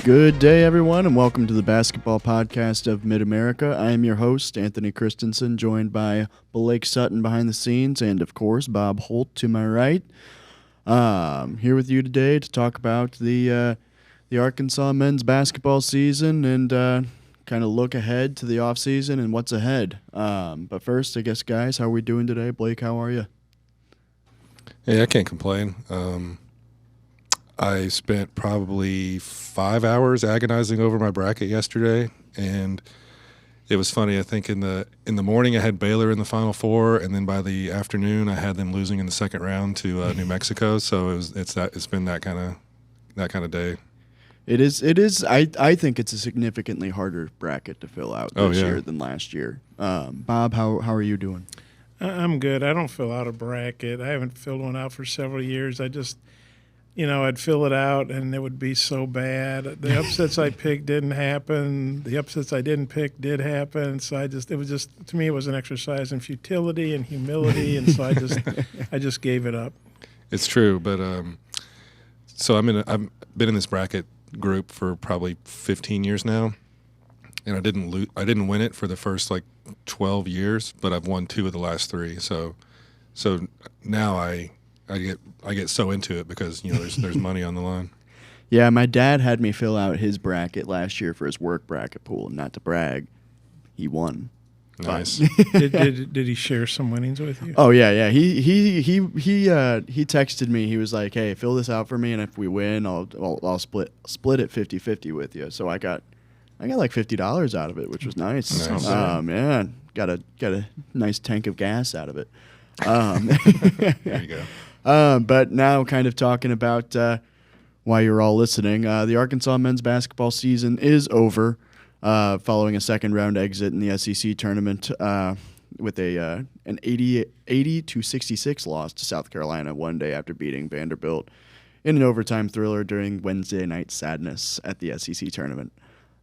Good day, everyone, and welcome to the basketball podcast of Mid-America. I am your host, Anthony Christensen, joined by Blake Sutton behind the scenes, and, of course, Bob Holt to my right. Here with you today to talk about the Arkansas men's basketball season and kind of look ahead to the offseason and what's ahead. But first, I guess, guys, how are we doing today? Blake, how are you? Hey, I can't complain. I spent probably 5 hours agonizing over my bracket yesterday, and it was funny. I think in the morning I had Baylor in the Final Four, and then by the afternoon I had them losing in the second round to New Mexico. So it's been that kind of day. It is. I think it's a significantly harder bracket to fill out this year than last year. Bob, how are you doing? I'm good. I don't fill out a bracket. I haven't filled one out for several years. I just, I'd fill it out and it would be so bad. The upsets I picked didn't happen. The upsets I didn't pick did happen. So to me, it was an exercise in futility and humility. And so I just gave it up. It's true. But so I've been in this bracket group for probably 15 years now. And I didn't win it for the first 12 years, but I've won 2 of the last 3. So now I get so into it because there's money on the line. Yeah, my dad had me fill out his bracket last year for his work bracket pool. Not to brag, he won. Nice. Did he share some winnings with you? Oh yeah. He texted me. He was like, "Hey, fill this out for me, and if we win, I'll split it 50-50 with you." So I got like $50 out of it, which was nice. Man, got a nice tank of gas out of it. There you go. But now, kind of talking about why you're all listening, the Arkansas men's basketball season is over, following a second-round exit in the SEC tournament with an 80-66 loss to South Carolina one day after beating Vanderbilt in an overtime thriller during Wednesday night sadness at the SEC tournament.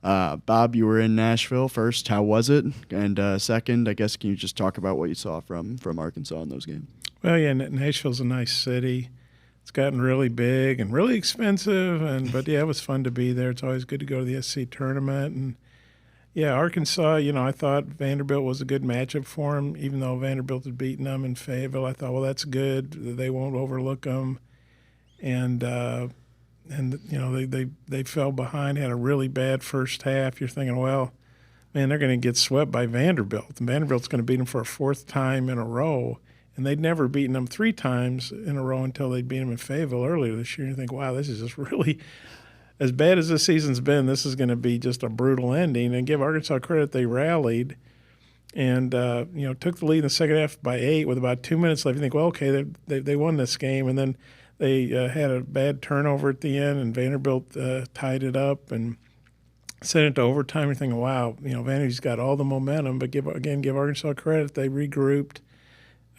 Bob, you were in Nashville. First, how was it? And second, I guess, can you just talk about what you saw from Arkansas in those games? Well, yeah, Nashville's a nice city. It's gotten really big and really expensive, but yeah, it was fun to be there. It's always good to go to the SEC tournament. And yeah, Arkansas, I thought Vanderbilt was a good matchup for them, even though Vanderbilt had beaten them in Fayetteville. I thought, well, that's good. They won't overlook them. And they fell behind, had a really bad first half. You're thinking, well, man, they're going to get swept by Vanderbilt. And Vanderbilt's going to beat them for a 4th time in a row. And they'd never beaten them 3 times in a row until they'd beat them in Fayetteville earlier this year. And you think, wow, this is just really, as bad as this season's been, this is going to be just a brutal ending. And give Arkansas credit, they rallied and, took the lead in the second half by 8 with about 2 minutes left. You think, well, okay, they won this game. And then they had a bad turnover at the end, and Vanderbilt tied it up and sent it to overtime. You're thinking, wow, Vandy's got all the momentum. But give Arkansas credit. They regrouped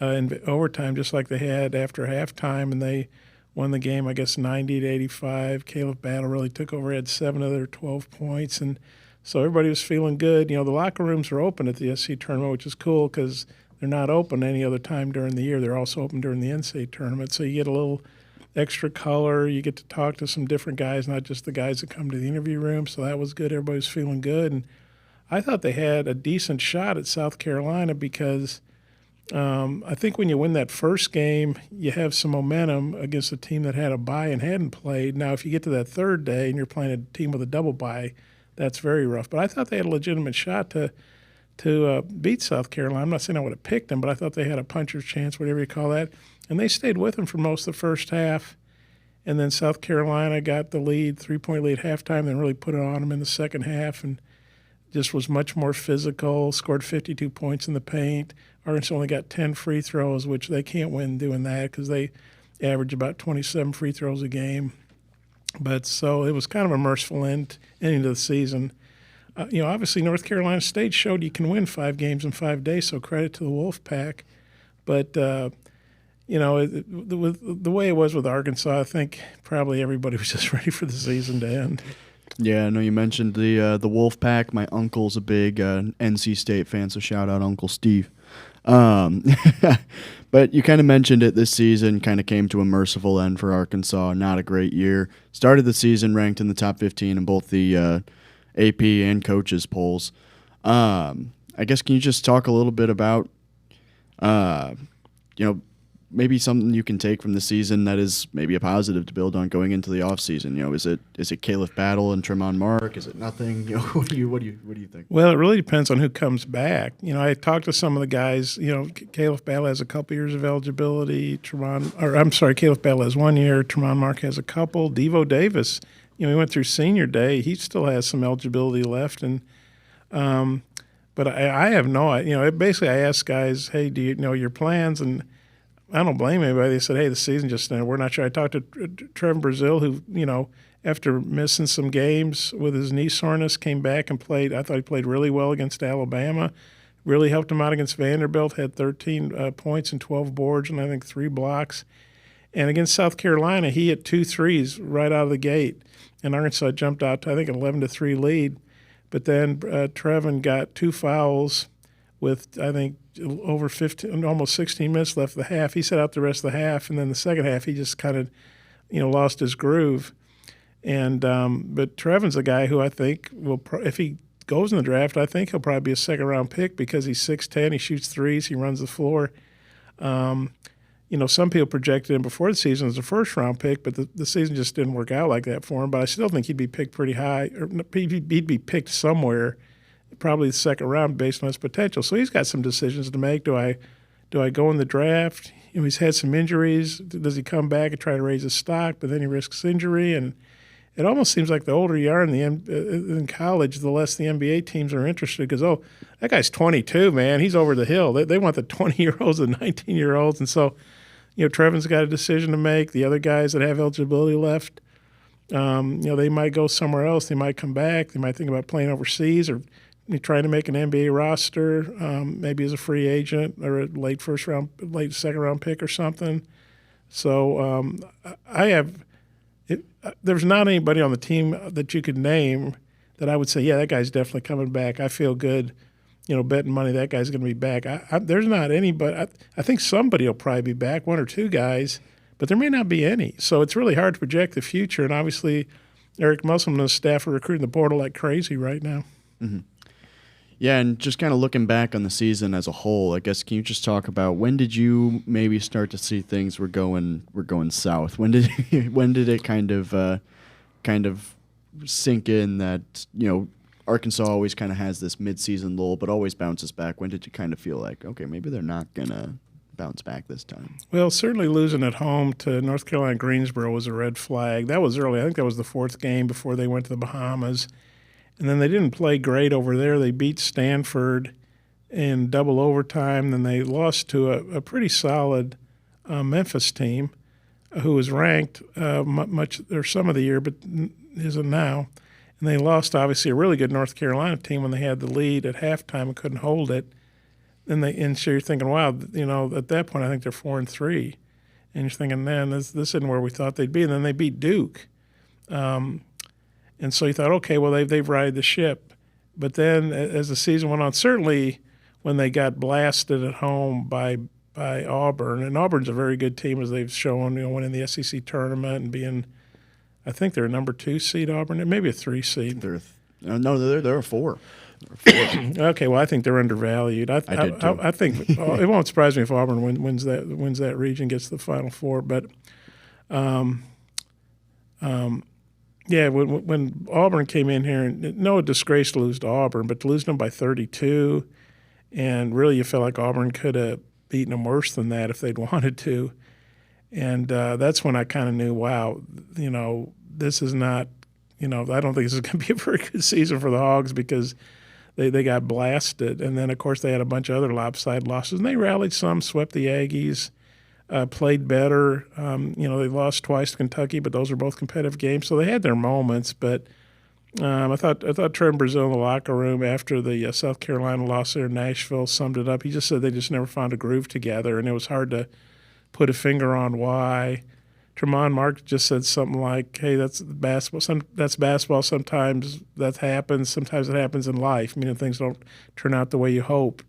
in overtime just like they had after halftime, and they won the game, I guess, 90-85. Caleb Battle really took over, had 7 of their 12 points. And so everybody was feeling good. The locker rooms are open at the SC tournament, which is cool because they're not open any other time during the year. They're also open during the NCAA tournament. So you get a little extra color. You get to talk to some different guys, not just the guys that come to the interview room. So that was good. Everybody was feeling good. And I thought they had a decent shot at South Carolina because I think when you win that first game, you have some momentum against a team that had a bye and hadn't played. Now, if you get to that third day and you're playing a team with a double bye, that's very rough. But I thought they had a legitimate shot to beat South Carolina. I'm not saying I would have picked them, but I thought they had a puncher's chance, whatever you call that. And they stayed with them for most of the first half. And then South Carolina got the lead, 3-point lead at halftime, then really put it on them in the second half and just was much more physical, scored 52 points in the paint. Arkansas only got 10 free throws, which they can't win doing that because they average about 27 free throws a game. But so it was kind of a merciful ending to the season. Obviously North Carolina State showed you can win 5 games in 5 days, so credit to the Wolfpack. But the way it was with Arkansas, I think probably everybody was just ready for the season to end. Yeah, I know you mentioned the Wolfpack. My uncle's a big NC State fan, so shout out Uncle Steve. But you kind of mentioned it this season, kind of came to a merciful end for Arkansas. Not a great year. Started the season ranked in the top 15 in both the AP and coaches polls. I guess can you just talk a little bit about, maybe something you can take from the season that is maybe a positive to build on going into the offseason? Is it Caleb Battle and Tremont Mark? Is it nothing? What do you think? Well, it really depends on who comes back. I talked to some of the guys. Caleb Battle has a couple years of eligibility. Caleb Battle has 1 year. Tremont Mark has a couple. Devo Davis, he went through senior day. He still has some eligibility left, and but I have no. Basically, I asked guys, hey, do you know your plans? And I don't blame anybody. They said, hey, the season just ended. We're not sure. I talked to Trevor Brazil, who, after missing some games with his knee soreness, came back and played. I thought he played really well against Alabama. Really helped him out against Vanderbilt. Had 13 points and 12 boards and I think 3 blocks. And against South Carolina, he hit 2 threes right out of the gate. And Arkansas jumped out to, I think, an 11-3 lead. But then Trevin got 2 fouls with, I think, over 15, almost 16 minutes left of the half. He sat out the rest of the half, and then the second half he just kind of, lost his groove. And but Trevin's a guy who I think will, if he goes in the draft, I think he'll probably be a second-round pick because he's 6'10", he shoots threes, he runs the floor. Some people projected him before the season as a first-round pick, but the season just didn't work out like that for him. But I still think he'd be picked pretty high, or he'd be picked somewhere, probably the second round based on his potential. So he's got some decisions to make. Do I go in the draft? He's had some injuries. Does he come back and try to raise his stock, but then he risks injury? And it almost seems like the older you are in college, the less the NBA teams are interested because, that guy's 22, man. He's over the hill. They want the 20-year-olds, the 19-year-olds. And so, Trevin's got a decision to make. The other guys that have eligibility left, they might go somewhere else. They might come back. They might think about playing overseas or trying to make an NBA roster, maybe as a free agent or a late second round pick or something. So there's not anybody on the team that you could name that I would say, yeah, that guy's definitely coming back. I feel good, betting money that guy's going to be back. There's not anybody. I think somebody will probably be back, 1 or 2 guys, but there may not be any. So it's really hard to project the future. And obviously, Eric Musselman and his staff are recruiting the portal like crazy right now. Mm-hmm. Yeah, and just kind of looking back on the season as a whole, I guess can you just talk about when did you maybe start to see things were going south? When did it kind of sink in that Arkansas always kind of has this midseason lull, but always bounces back? When did you kind of feel like, okay, maybe they're not gonna bounce back this time? Well, certainly losing at home to North Carolina Greensboro was a red flag. That was early. I think that was the 4th game before they went to the Bahamas. And then they didn't play great over there. They beat Stanford in double overtime. Then they lost to a pretty solid Memphis team who was ranked much or some of the year, but isn't now. And they lost, obviously, a really good North Carolina team when they had the lead at halftime and couldn't hold it. And so you're thinking, wow, at that point I think they're 4-3. And you're thinking, man, this isn't where we thought they'd be. And then they beat Duke. And so you thought, okay, well, they've righted the ship. But then as the season went on, certainly when they got blasted at home by Auburn, and Auburn's a very good team as they've shown, winning the SEC tournament and being, I think they're a number 2 seed, Auburn, maybe a 3 seed. They're a 4. Okay, well, I think they're undervalued. I did too. I think it won't surprise me if Auburn wins that region, gets to the Final Four. But yeah, when Auburn came in here, and no disgrace to lose to Auburn, but to lose them by 32, and really you felt like Auburn could have beaten them worse than that if they'd wanted to. And that's when I kind of knew, wow, this is not, I don't think this is going to be a very good season for the Hogs because they got blasted. And then, of course, they had a bunch of other lopsided losses, and they rallied some, swept the Aggies. Played better. They lost twice to Kentucky, but those were both competitive games, so they had their moments. But I thought Trevor Brazil in the locker room after the South Carolina loss there in Nashville summed it up. He just said they just never found a groove together, and it was hard to put a finger on why. Tremont Mark just said something like, "Hey, that's basketball. That's basketball. Sometimes that happens. Sometimes it happens in life. Things don't turn out the way you hoped."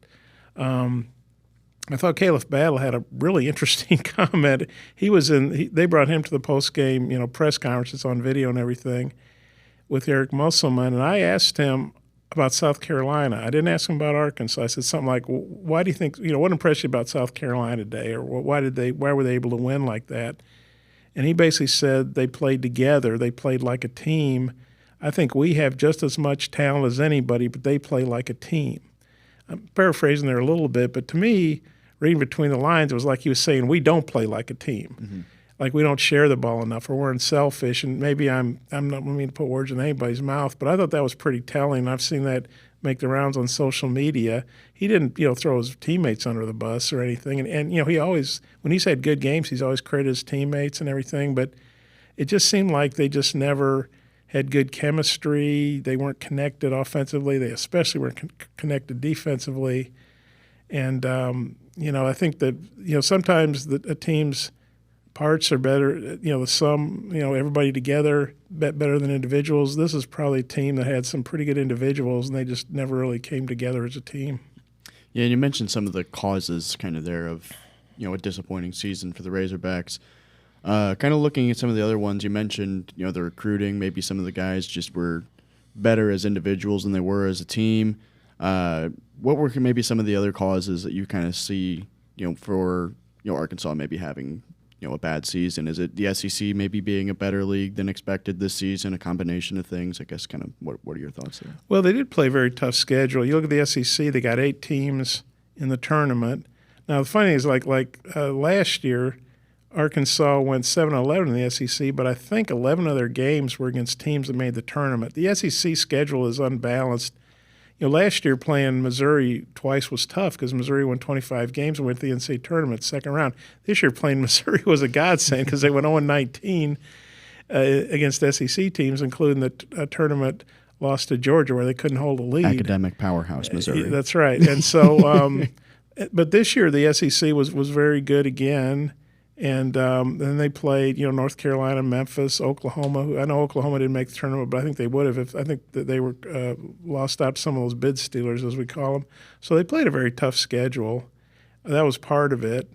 I thought Caleb Battle had a really interesting comment. They brought him to the post-game, press conferences on video and everything with Eric Musselman, and I asked him about South Carolina. I didn't ask him about Arkansas. I said something like, why do you think, what impressed you about South Carolina today, or why were they able to win like that? And he basically said they played together. They played like a team. I think we have just as much talent as anybody, but they play like a team. I'm paraphrasing there a little bit, but to me, reading between the lines, it was like he was saying we don't play like a team. Mm-hmm. Like we don't share the ball enough, or we're selfish. And maybe I'm not meaning to put words in anybody's mouth, but I thought that was pretty telling. I've seen that make the rounds on social media. He didn't, throw his teammates under the bus or anything. And he always, when he's had good games, he's always credited his teammates and everything. But it just seemed like they just never had good chemistry. They weren't connected offensively. They especially weren't connected defensively. And, I think that, sometimes a team's parts are better, the sum, everybody together better than individuals. This is probably a team that had some pretty good individuals, and they just never really came together as a team. Yeah, and you mentioned some of the causes kind of there of, a disappointing season for the Razorbacks. Kind of looking at some of the other ones, you mentioned, the recruiting, maybe some of the guys just were better as individuals than they were as a team. What were maybe some of the other causes that you kind of see, for, Arkansas maybe having, a bad season? Is it the SEC maybe being a better league than expected this season, a combination of things? I guess kind of what are your thoughts there? Well, they did play a very tough schedule. You look at the SEC, they got 8 teams in the tournament. Now, the funny thing is, like last year, Arkansas went 7-11 in the SEC, but I think 11 of their games were against teams that made the tournament. The SEC schedule is unbalanced. Last year playing Missouri twice was tough because Missouri won 25 games and went to the NCAA tournament second round. This year playing Missouri was a godsend because they went 0-19 against SEC teams, including the tournament loss to Georgia where they couldn't hold a lead. Academic powerhouse, Missouri. That's right. And so, but this year the SEC was very good again. And then they played, North Carolina, Memphis, Oklahoma. I know Oklahoma didn't make the tournament, but I think they would have. I think that they were lost out to some of those bid stealers, as we call them. So they played a very tough schedule. That was part of it.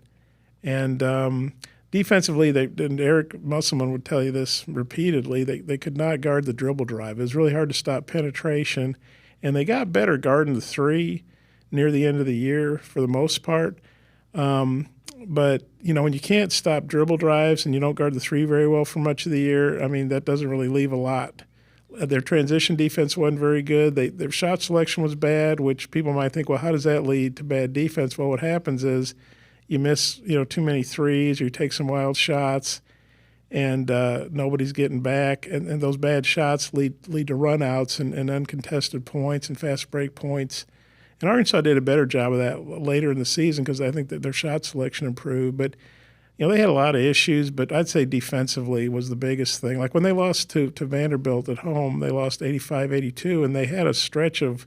And defensively, and Eric Musselman would tell you this repeatedly, they could not guard the dribble drive. It was really hard to stop penetration. And they got better guarding the three near the end of the year for the most part. But, when you can't stop dribble drives and you don't guard the three very well for much of the year, that doesn't really leave a lot. Their transition defense wasn't very good. Their shot selection was bad, which people might think, well, how does that lead to bad defense? Well, what happens is you miss, too many threes or you take some wild shots and nobody's getting back. And those bad shots lead to runouts and uncontested points and fast break points. And Arkansas did a better job of that later in the season because I think that their shot selection improved. But, they had a lot of issues, but I'd say defensively was the biggest thing. Like when they lost to Vanderbilt at home, they lost 85-82, and they had a stretch of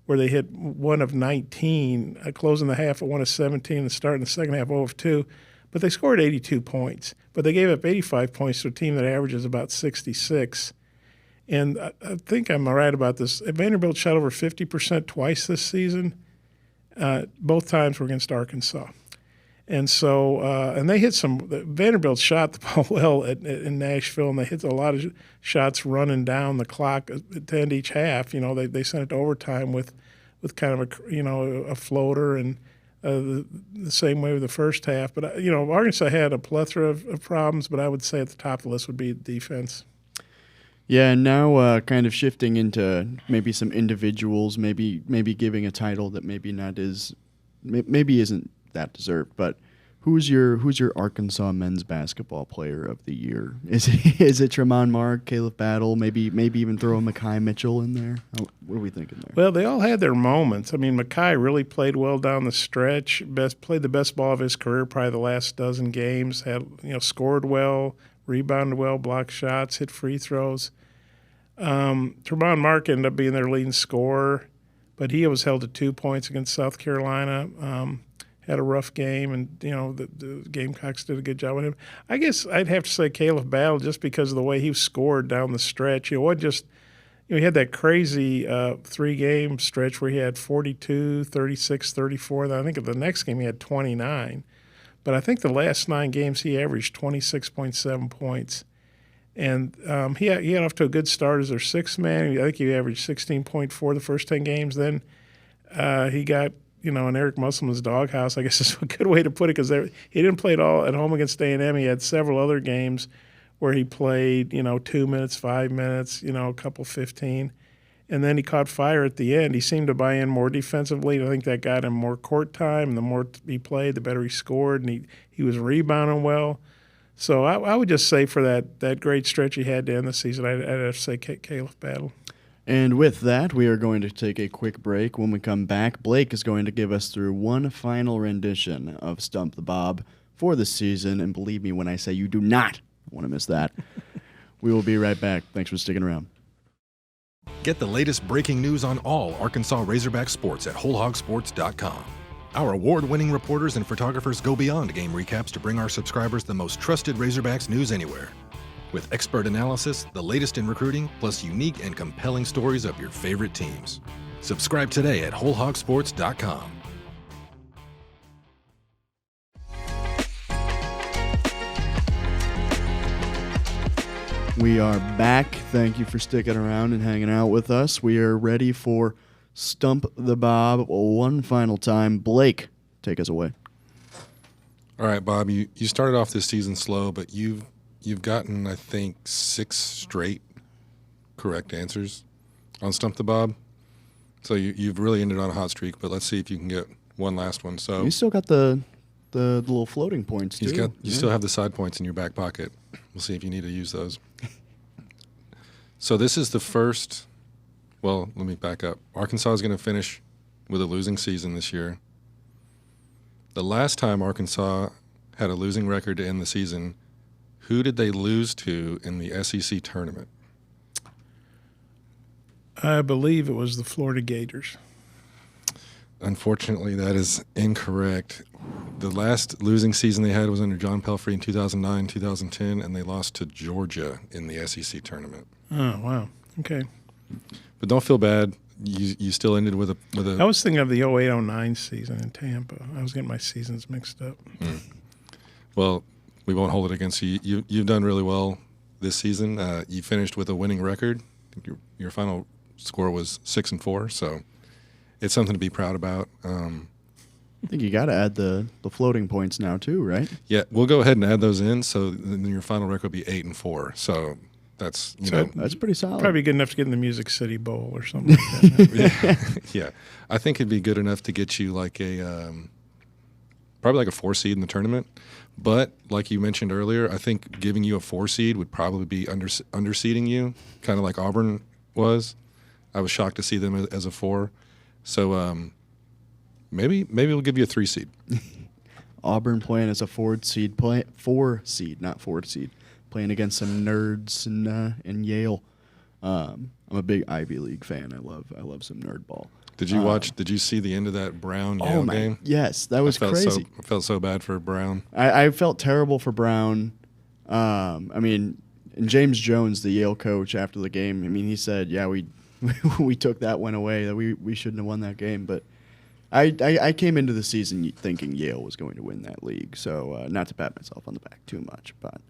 where they hit 1 of 19, closing the half at 1 of 17 and starting the second half 0 of 2. But they scored 82 points. But they gave up 85 points to a team that averages about 66. And I think I'm right about this. Vanderbilt shot over 50% twice this season. Both times were against Arkansas. And so, and they hit Vanderbilt shot the ball well in Nashville, and they hit a lot of shots running down the clock to end each half. They sent it to overtime with kind of a floater, and the same way with the first half. But, Arkansas had a plethora of problems, but I would say at the top of the list would be defense. Yeah, and now kind of shifting into maybe some individuals, maybe giving a title that maybe isn't that deserved. But who's your Arkansas men's basketball player of the year? Is it Tremont Mark, Caleb Battle, maybe even throw a Mekhi Mitchell in there? What are we thinking there? Well, they all had their moments. Mekhi really played well down the stretch. Played the best ball of his career, probably the last dozen games. Scored well, rebounded well, blocked shots, hit free throws. Tremont Mark ended up being their leading scorer, but he was held to 2 points against South Carolina. Had a rough game, and the Gamecocks did a good job with him. I guess I'd have to say Caleb Battle just because of the way he scored down the stretch. It wasn't just he had that crazy 3-game stretch where he had 42, 36, 34. Then I think at the next game he had 29. But I think the last 9 games he averaged 26.7 points. And he had off to a good start as their 6th man. I think he averaged 16.4 the first 10 games. Then he got, in Eric Musselman's doghouse, I guess is a good way to put it, because he didn't play at all at home against A&M. He had several other games where he played, 2 minutes, 5 minutes, a couple 15. And then he caught fire at the end. He seemed to buy in more defensively. I think that got him more court time. And the more he played, the better he scored. And he was rebounding well. So I would just say for that great stretch he had to end the season, I'd have to say Caleb Battle. And with that, we are going to take a quick break. When we come back, Blake is going to give us through one final rendition of Stump the Bob for the season. And believe me when I say you do not want to miss that. We will be right back. Thanks for sticking around. Get the latest breaking news on all Arkansas Razorback sports at WholeHogSports.com. Our award-winning reporters and photographers go beyond game recaps to bring our subscribers the most trusted Razorbacks news anywhere. With expert analysis, the latest in recruiting, plus unique and compelling stories of your favorite teams. Subscribe today at WholeHogSports.com. We are back. Thank you for sticking around and hanging out with us. We are ready for Stump the Bob one final time. Blake, take us away. All right, Bob, you started off this season slow, but you've gotten, I think, 6 straight correct answers on Stump the Bob. So you've really ended on a hot streak, but let's see if you can get one last one. So You still got the little floating points, too. You still have the side points in your back pocket. We'll see if you need to use those. So this is the first – well, let me back up. Arkansas is going to finish with a losing season this year. The last time Arkansas had a losing record to end the season, who did they lose to in the SEC tournament? I believe it was the Florida Gators. Unfortunately, that is incorrect. The last losing season they had was under John Pelfrey in 2009, 2010, and they lost to Georgia in the SEC tournament. Oh, wow. Okay. But don't feel bad. You still ended with a. I was thinking of the 08-09 season in Tampa. I was getting my seasons mixed up. Well, we won't hold it against you. You've done really well this season. You finished with a winning record. I think your final score was 6-4, so it's something to be proud about. I think you got to add the floating points now, too, right? Yeah, we'll go ahead and add those in, so then your final record will be 8-4. So that's that's pretty solid. Probably good enough to get in the Music City Bowl or something like that. Yeah. I think it'd be good enough to get you like probably like a 4 seed in the tournament. But like you mentioned earlier, I think giving you a 4 seed would probably be underseeding you, kind of like Auburn was. I was shocked to see them as a 4. So maybe we'll give you a 3 seed. Auburn playing as a 4 seed, not 4 seed, playing against some nerds in Yale. I'm a big Ivy League fan. I love some nerd ball. Did you see the end of that Brown-Yale game? Yes, that was crazy. I felt so bad for Brown. I felt terrible for Brown. And James Jones, the Yale coach, after the game, he said, yeah, we took that one away, that we shouldn't have won that game. But I came into the season thinking Yale was going to win that league. So not to pat myself on the back too much, but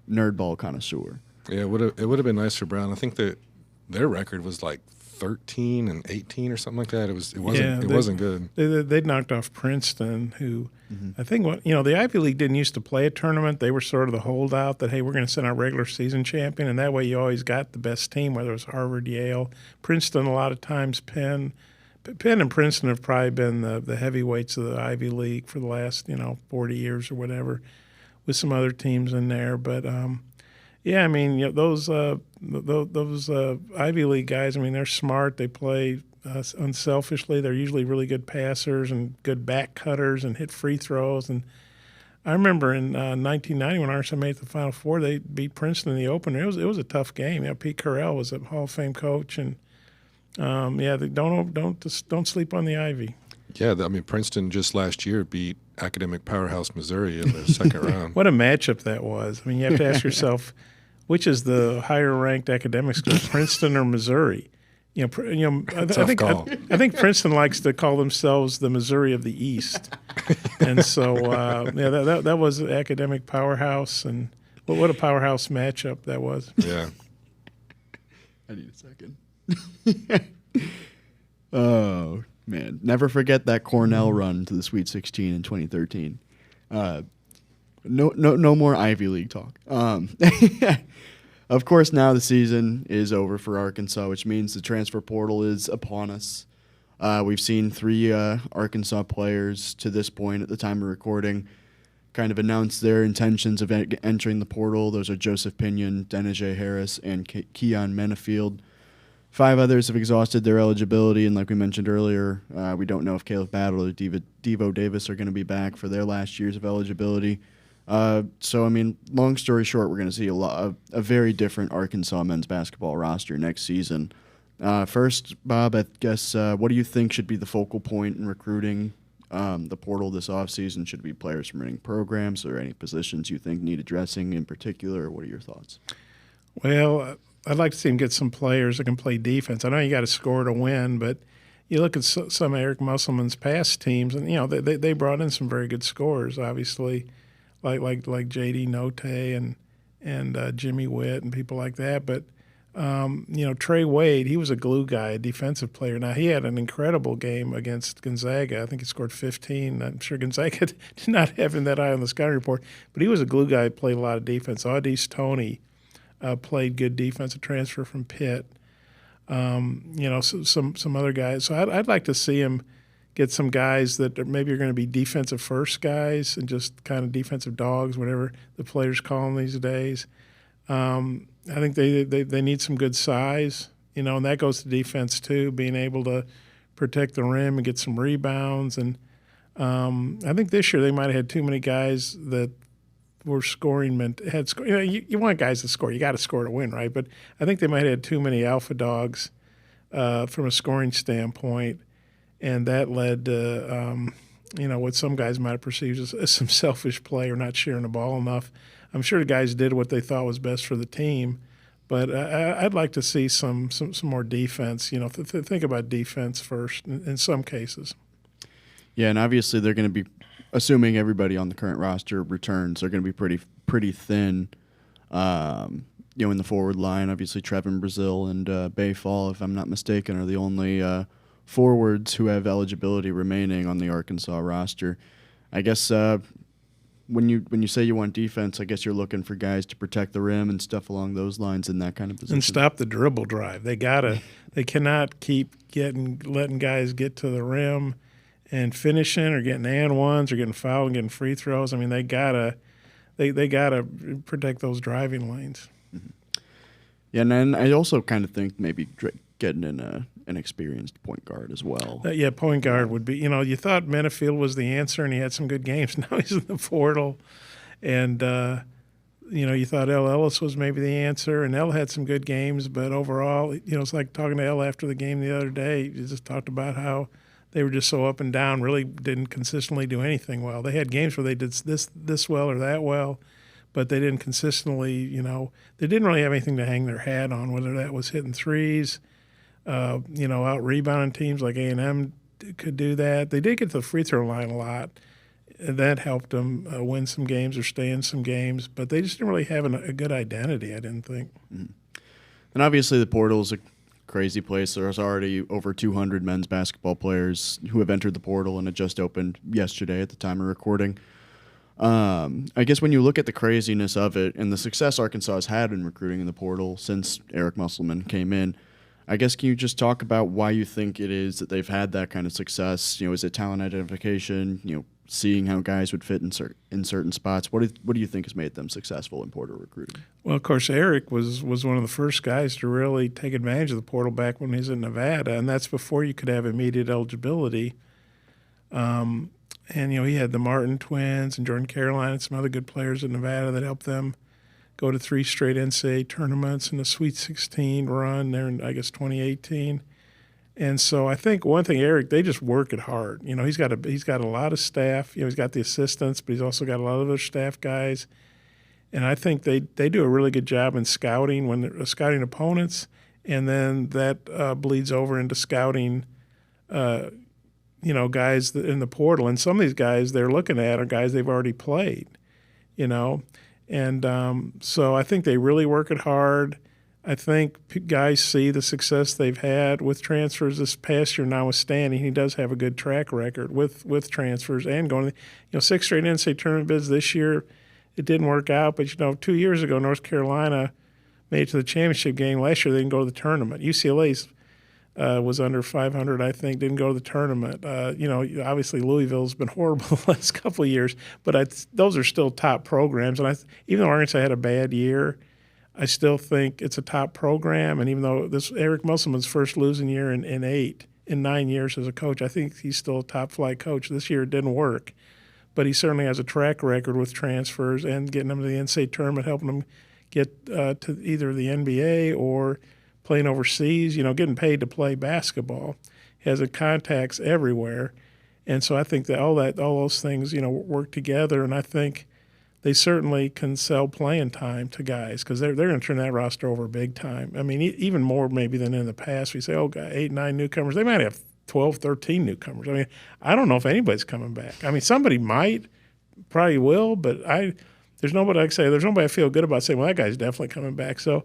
nerd ball connoisseur. Yeah, it would have been nice for Brown. I think that their record was like 13-18 or something like that. It wasn't good. They'd knocked off Princeton, who I think the Ivy League didn't used to play a tournament. They were sort of the holdout that, hey, we're going to send our regular season champion, and that way you always got the best team, whether it was Harvard, Yale, Princeton. A lot of times, Penn and Princeton have probably been the heavyweights of the Ivy League for the last 40 years or whatever, with some other teams in there, but. Yeah, those Ivy League guys, they're smart. They play unselfishly. They're usually really good passers and good back cutters and hit free throws. And I remember in 1990 when Arkansas made the Final Four, they beat Princeton in the opener. It was a tough game. Pete Carell was a Hall of Fame coach, and don't sleep on the Ivy. Yeah, Princeton just last year beat academic powerhouse Missouri in the second round. What a matchup that was. You have to ask yourself, which is the higher-ranked academic school, Princeton or Missouri? I think Princeton likes to call themselves the Missouri of the East, and so that was an academic powerhouse, and what a powerhouse matchup that was. Yeah. I need a second. Oh man, never forget that Cornell run to the Sweet 16 in 2013. No more Ivy League talk. Of course, now the season is over for Arkansas, which means the transfer portal is upon us. We've seen 3 Arkansas players to this point at the time of recording kind of announce their intentions of entering the portal. Those are Joseph Pinion, Denijay Harris, and Keon Menafield. 5 others have exhausted their eligibility, and like we mentioned earlier, we don't know if Caleb Battle or Devo Davis are going to be back for their last years of eligibility. So, I mean, long story short, we're going to see a very different Arkansas men's basketball roster next season. First, Bob, I guess, what do you think should be the focal point in recruiting the portal this offseason? Should it be players from winning programs, or any positions you think need addressing in particular? What are your thoughts? Well, I'd like to see him get some players that can play defense. I know you got to score to win, but you look at some of Eric Musselman's past teams, and they brought in some very good scorers, obviously, like J.D. Note and Jimmy Witt and people like that. But Trey Wade, he was a glue guy, a defensive player. Now he had an incredible game against Gonzaga. I think he scored 15. I'm sure Gonzaga did not have him that high on the scouting report, but he was a glue guy. Played a lot of defense. Audis Toney played good defense, a transfer from Pitt. Some other guys. So I'd like to see him get some guys that maybe are going to be defensive first guys and just kind of defensive dogs, whatever the players call them these days. I think they need some good size, and that goes to defense too, being able to protect the rim and get some rebounds. And I think this year they might have had too many guys that were scoring. You want guys to score. You got to score to win, right? But I think they might have had too many alpha dogs from a scoring standpoint. And that led to, what some guys might have perceived as some selfish play or not sharing the ball enough. I'm sure the guys did what they thought was best for the team, but I'd like to see some more defense. Think about defense first in some cases. Yeah, and obviously they're going to be, assuming everybody on the current roster returns, they're going to be pretty thin. In the forward line, obviously Trevin Brazil and Bayfall, if I'm not mistaken, are the only forwards who have eligibility remaining on the Arkansas roster. I guess when you say you want defense, I guess you're looking for guys to protect the rim and stuff along those lines in that kind of position. And stop the dribble drive. They cannot keep letting guys get to the rim and finishing or getting and ones or getting fouled and getting free throws. I mean, they gotta protect those driving lanes. Mm-hmm. Yeah, and then I also kind of think maybe getting in an experienced point guard as well. Point guard would be. You thought Menafield was the answer, and he had some good games. Now he's in the portal, and you thought El Ellis was maybe the answer, and El had some good games, but overall, it's like talking to El after the game the other day. He just talked about how they were just so up and down, really didn't consistently do anything well. They had games where they did this well or that well, but they didn't consistently. They didn't really have anything to hang their hat on, whether that was hitting threes. Out rebounding teams like A&M could do that. They did get to the free throw line a lot. And that helped them win some games or stay in some games, but they just didn't really have a good identity, I didn't think. Mm-hmm. And obviously the portal is a crazy place. There's already over 200 men's basketball players who have entered the portal, and it just opened yesterday at the time of recording. I guess when you look at the craziness of it and the success Arkansas has had in recruiting in the portal since Eric Musselman came in, I guess can you just talk about why you think it is that they've had that kind of success? Is it talent identification? Seeing how guys would fit in certain spots. What do you think has made them successful in portal recruiting? Well, of course, Eric was one of the first guys to really take advantage of the portal back when he was in Nevada, and that's before you could have immediate eligibility. And he had the Martin twins and Jordan Caroline and some other good players in Nevada that helped them go to 3 straight NCAA tournaments and a Sweet 16 run there in, I guess, 2018. And so I think one thing, Eric, they just work it hard. He's got a lot of staff. He's got the assistants, but he's also got a lot of other staff guys. And I think they do a really good job in scouting when they're scouting opponents, and then that bleeds over into scouting, guys in the portal. And some of these guys they're looking at are guys they've already played, And so I think they really work it hard. I think guys see the success they've had with transfers this past year notwithstanding. He does have a good track record with transfers and going, 6 straight NCAA tournament bids this year. It didn't work out, but 2 years ago, North Carolina made it to the championship game. Last year, they didn't go to the tournament. UCLA's was under 500, I think, didn't go to the tournament. Obviously Louisville's been horrible the last couple of years, but those are still top programs. And even though Arkansas had a bad year, I still think it's a top program. And even though this Eric Musselman's first losing year in 9 years as a coach, I think he's still a top-flight coach. This year it didn't work. But he certainly has a track record with transfers and getting them to the NCAA tournament, helping them get to either the NBA or playing overseas, getting paid to play basketball. He has contacts everywhere. And so I think that all those things, work together. And I think they certainly can sell playing time to guys because they're going to turn that roster over big time. I mean, even more maybe than in the past. We say, 8, 9 newcomers. They might have 12, 13 newcomers. I mean, I don't know if anybody's coming back. I mean, somebody might, probably will, but there's nobody I feel good about saying, well, that guy's definitely coming back. So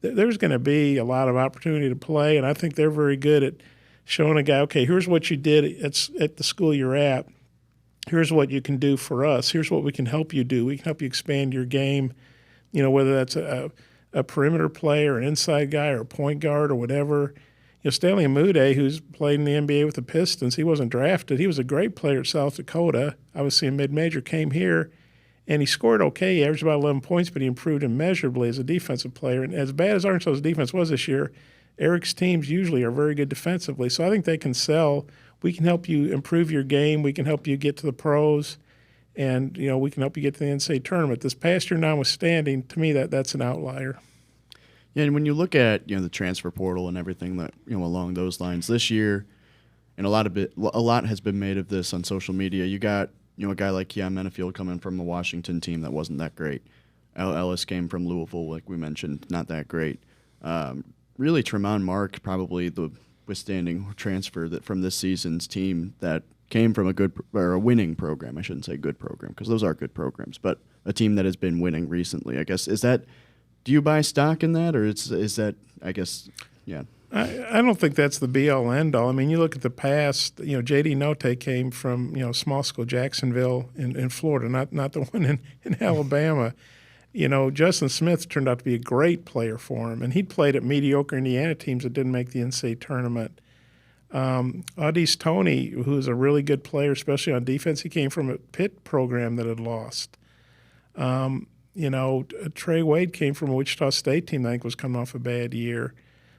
there's going to be a lot of opportunity to play, and I think they're very good at showing a guy, okay, here's what you did at the school you're at. Here's what you can do for us. Here's what we can help you do. We can help you expand your game, whether that's a perimeter player, an inside guy, or a point guard or whatever. Stanley Amude, who's played in the NBA with the Pistons, he wasn't drafted. He was a great player at South Dakota. Obviously a mid-major, came here, and he scored okay. He averaged about 11 points, but he improved immeasurably as a defensive player. And as bad as Arkansas's defense was this year, Eric's teams usually are very good defensively. So I think they can sell. We can help you improve your game. We can help you get to the pros. And, we can help you get to the NCAA tournament. This past year notwithstanding, to me, that's an outlier. Yeah, and when you look at the transfer portal and everything that along those lines this year, and a lot has been made of this on social media. You got a guy like Keon Menafield coming from the Washington team that wasn't that great. Al Ellis came from Louisville, like we mentioned, not that great. Really, Tremont Mark probably the withstanding transfer that from this season's team that came from a winning program. I shouldn't say good program because those are good programs, but a team that has been winning recently. I guess do you buy stock in that, or is that, I guess, yeah? I don't think that's the be-all, end-all. I mean, you look at the past, J.D. Notte came from, small school Jacksonville in Florida, not the one in Alabama. Justin Smith turned out to be a great player for him, and he'd played at mediocre Indiana teams that didn't make the NCAA tournament. Audis Toney, who's a really good player, especially on defense, he came from a Pitt program that had lost. Trey Wade came from a Wichita State team that I think was coming off a bad year.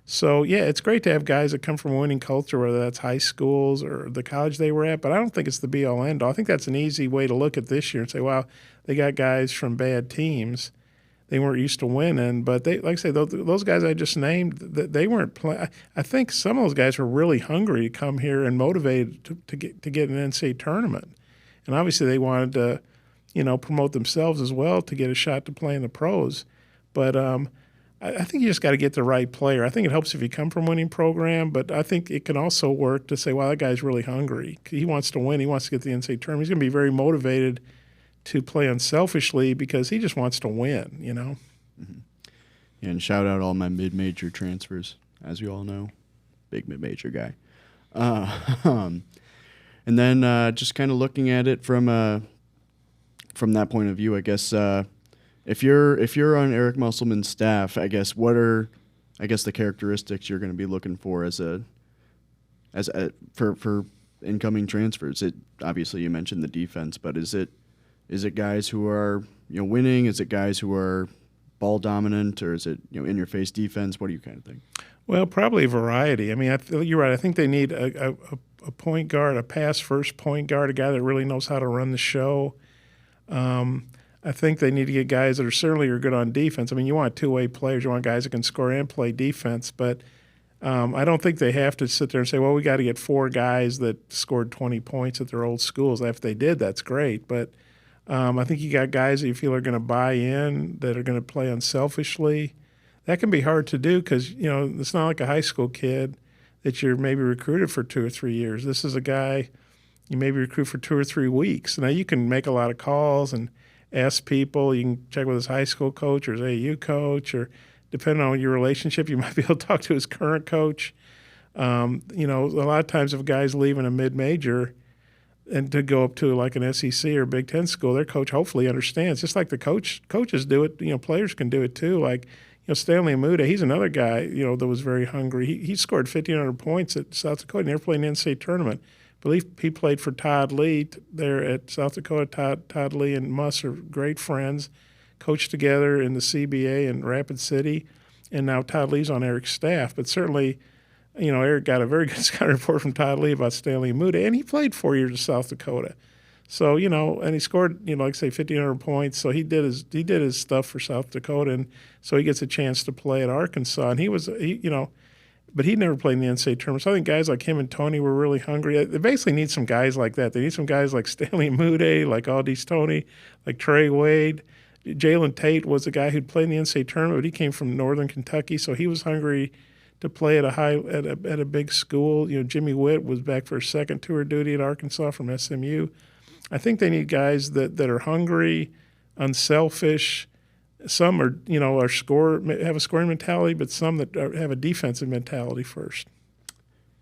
So, yeah, it's great to have guys that come from a winning culture, whether that's high schools or the college they were at, but I don't think it's the be-all, end-all. I think that's an easy way to look at this year and say, wow, they got guys from bad teams. They weren't used to winning, but like I say, those guys I just named, they weren't playing. I think some of those guys were really hungry to come here and motivated to get an NCAA tournament. And obviously they wanted to, promote themselves as well to get a shot to play in the pros. But I think you just got to get the right player. I think it helps if you come from a winning program, but I think it can also work to say, wow, that guy's really hungry. He wants to win. He wants to get the NCAA tournament. He's going to be very motivated to play unselfishly because he just wants to win, Mm-hmm. Yeah, and shout out all my mid-major transfers, as you all know. Big mid-major guy. And then just kind of looking at it from that point of view, I guess if you're on Eric Musselman's staff, I guess what are the characteristics you're going to be looking for for incoming transfers? Obviously you mentioned the defense, but is it guys who are winning? Is it guys who are ball dominant, or is it in your face defense? What do you kind of think? Well, probably a variety. I mean, you're right. I think they need a point guard, a pass-first point guard, a guy that really knows how to run the show. I think they need to get guys that are good on defense. I mean, you want two-way players. You want guys that can score and play defense. But I don't think they have to sit there and say, well, we got to get 4 guys that scored 20 points at their old schools. If they did, that's great. But I think you got guys that you feel are going to buy in, that are going to play unselfishly. That can be hard to do because, it's not like a high school kid that you're maybe recruited for 2 or 3 years. This is a guy you maybe recruit for 2 or 3 weeks. Now, you can make a lot of calls and ask people. You can check with his high school coach or his AU coach, or depending on your relationship, you might be able to talk to his current coach. A lot of times if guys leaving a mid-major and to go up to like an SEC or Big Ten school, their coach hopefully understands. Just like the coaches do it, players can do it too. Like, Stanley Amuda, he's another guy, that was very hungry. He scored 1,500 points at South Dakota. He never played in the NCAA tournament. I believe he played for Todd Lee there at South Dakota. Todd Lee and Muss are great friends, coached together in the CBA in Rapid City, and now Todd Lee's on Eric's staff. But certainly, Eric got a very good scouting report from Todd Lee about Stanley Amuda, and he played 4 years at South Dakota. So, and he scored, 1,500 points. So he did his stuff for South Dakota, and so he gets a chance to play at Arkansas. And but he never played in the NCAA tournament. So I think guys like him and Tony were really hungry. They basically need some guys like that. They need some guys like Stanley Amuda, like Aldis Tony, like Trey Wade. Jalen Tate was a guy who'd played in the NCAA tournament, but he came from Northern Kentucky, so he was hungry to play at a big school. Jimmy Witt was back for a second tour duty at Arkansas from SMU. I think they need guys that are hungry, unselfish. Some are, have a scoring mentality, but some that have a defensive mentality first.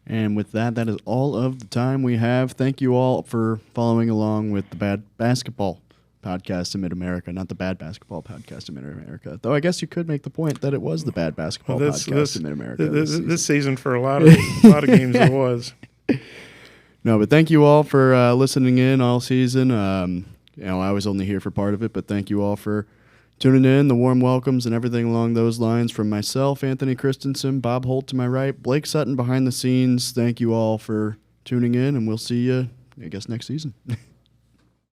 And with that is all of the time we have. Thank you all for following along with the Bad Basketball Podcast in Mid-America, not the Bad Basketball Podcast in Mid-America. Though I guess you could make the point that it was the Bad Basketball Podcast in Mid-America. This season for a lot of games it was. No, but thank you all for listening in all season. I was only here for part of it, but thank you all for tuning in, the warm welcomes and everything along those lines from myself, Anthony Christensen, Bob Holt to my right, Blake Sutton behind the scenes. Thank you all for tuning in, and we'll see you, I guess, next season.